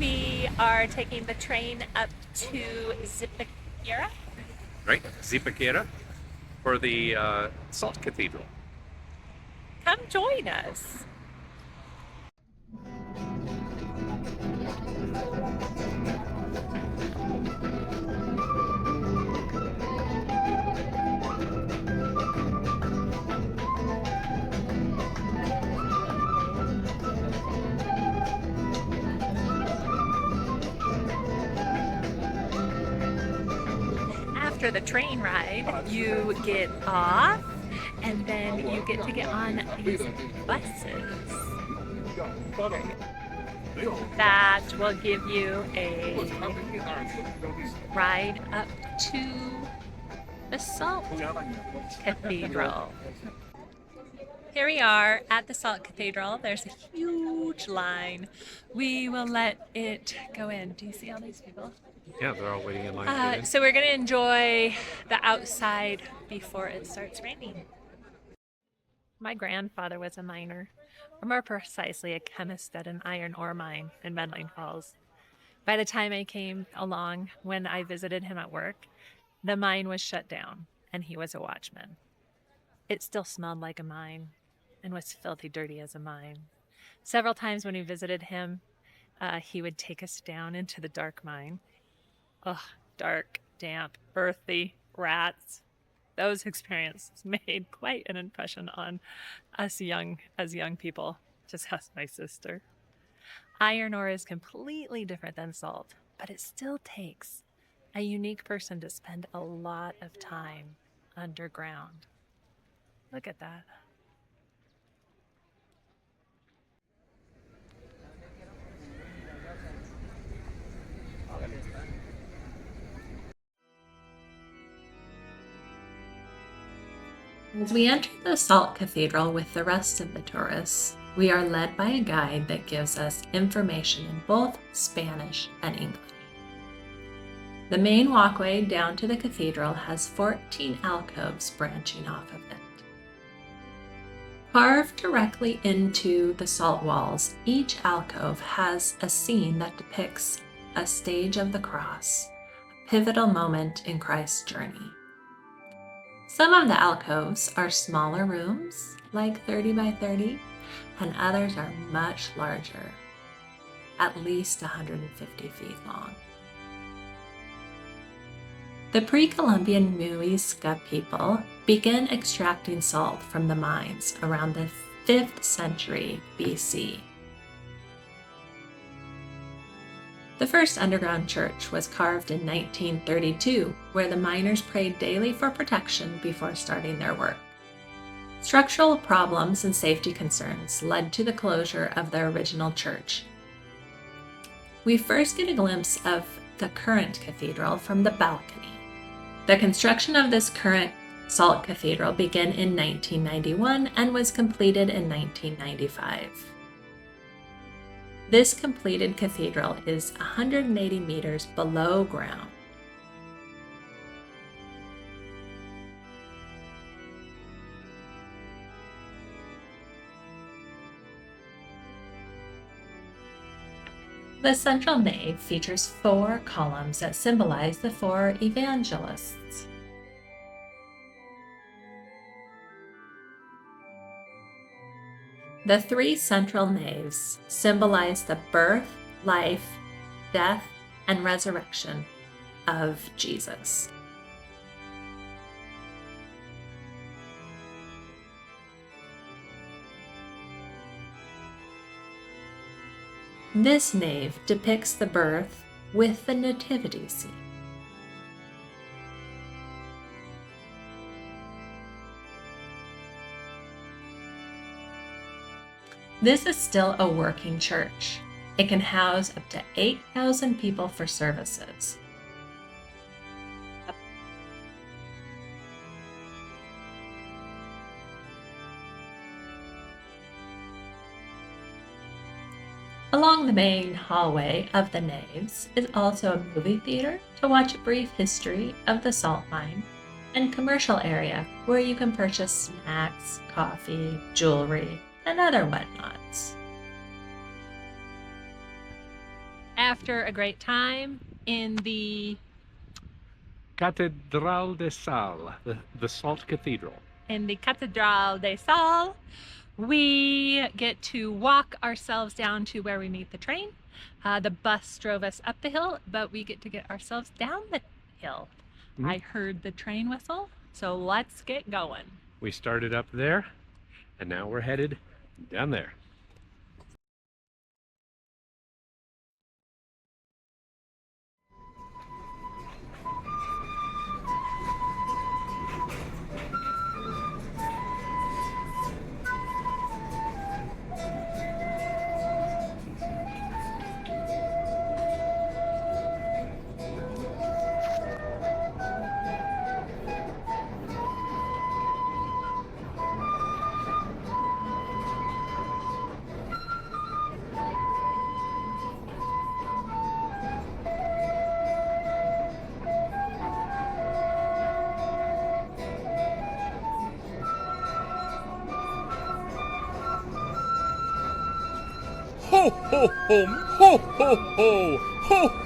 We are taking the train up to Zipaquira. Right? Zipaquira for the Salt Cathedral. Come join us. After the train ride, you get off and then you get to get on these buses that will give you a ride up to the Salt Cathedral. Here we are at the Salt Cathedral. There's a huge line. We will let it go in. Do you see all these people? Yeah, they're all waiting in line to get in. So we're going to enjoy the outside before it starts raining. My grandfather was a miner, or more precisely, a chemist at an iron ore mine in Medline Falls. By the time I came along, when I visited him at work, the mine was shut down, and he was a watchman. It still smelled like a mine and was filthy dirty as a mine. Several times when we visited him, he would take us down into the dark mine. Ugh, dark, damp, earthy, rats. Those experiences made quite an impression on us young people, just as my sister. Iron ore is completely different than salt, but it still takes a unique person to spend a lot of time underground. Look at that. As we enter the Salt Cathedral with the rest of the tourists, we are led by a guide that gives us information in both Spanish and English. The main walkway down to the cathedral has 14 alcoves branching off of it. Carved directly into the salt walls, each alcove has a scene that depicts a stage of the cross, a pivotal moment in Christ's journey. Some of the alcoves are smaller rooms, like 30 by 30, and others are much larger, at least 150 feet long. The pre-Columbian Muisca people began extracting salt from the mines around the 5th century BC. The first underground church was carved in 1932, where the miners prayed daily for protection before starting their work. Structural problems and safety concerns led to the closure of the original church. We first get a glimpse of the current cathedral from the balcony. The construction of this current Salt Cathedral began in 1991 and was completed in 1995. This completed cathedral is 180 meters below ground. The central nave features 4 columns that symbolize the 4 evangelists. The 3 central naves symbolize the birth, life, death, and resurrection of Jesus. This nave depicts the birth with the nativity scene. This is still a working church. It can house up to 8,000 people for services. Along the main hallway of the naves is also a movie theater to watch a brief history of the salt mine, and commercial area where you can purchase snacks, coffee, jewelry, and other whatnots. after a great time in the Catedral de Sal, the Salt Cathedral. Catedral de Sal. We get to walk ourselves down to where we meet the train. The bus drove us up the hill, but we get to get ourselves down the hill. I heard the train whistle, so let's get going. We started up there, and now we're headed down there. Ho, ho, ho, ho, ho, ho, ho!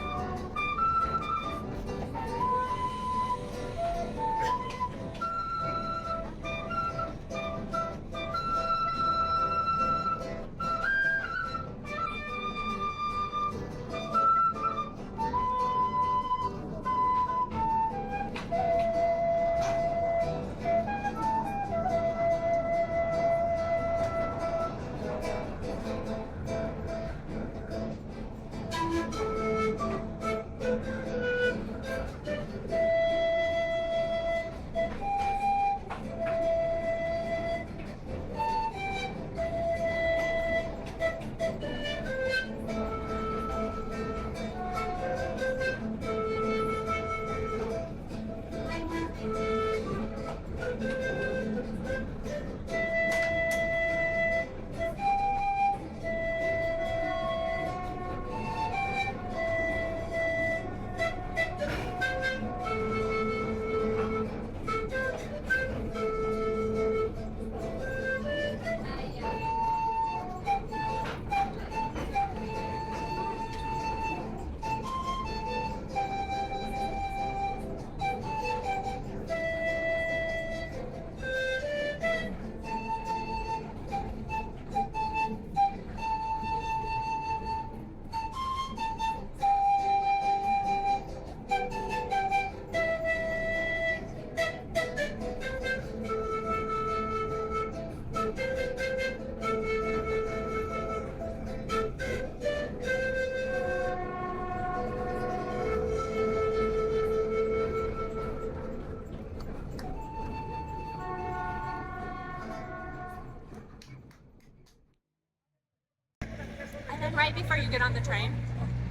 And then right before you get on the train,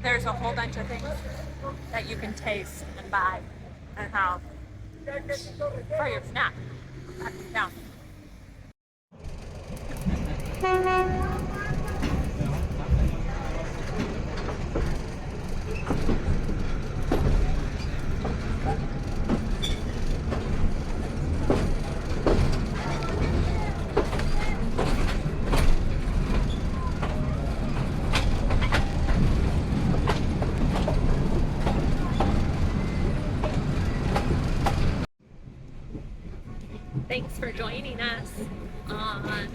there's a whole bunch of things that you can taste and buy and have for your snack. Down. Thanks for joining us on